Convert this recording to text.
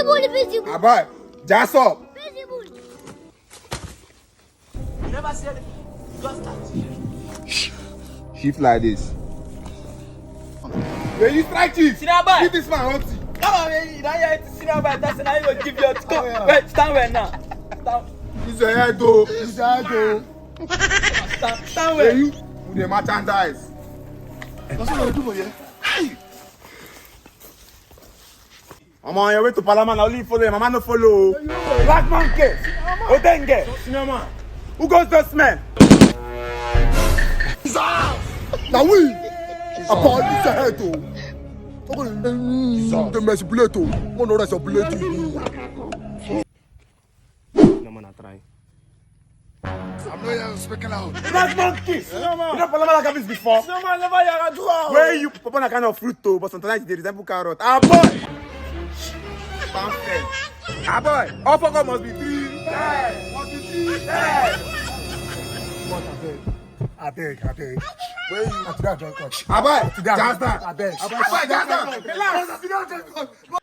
Visible. Aboy, just up. Visible. You never see anything. Just that. Shift like this. When you strike chief, Sinabai. give this man one tea. Come on, man. You don't hear it. Sinabai. That's how you will give your come. Wait, stand where now? Stand. Use your head though. Use your head though. Stand where? When you with the merchandise. That's what I do for you. I'm on your way to Parliament. I'll leave for them. Mama no follow. Black man case. Odenge. Senior man. Who goes this man? Now we. About this head though. The mess bullet though. One of us a bullet. No man, I try. I'm not even speaking out. Black man case. You know Parliament like this before. No man never hear do. Where you pop on a kind of fruit too, but sometimes they resemble carrot. Ah boy. Ah boy. All for God must be 3. Must be 3. I beg. Where you? Ah boy. Just that. I beg. Ah boy, just that. Relax.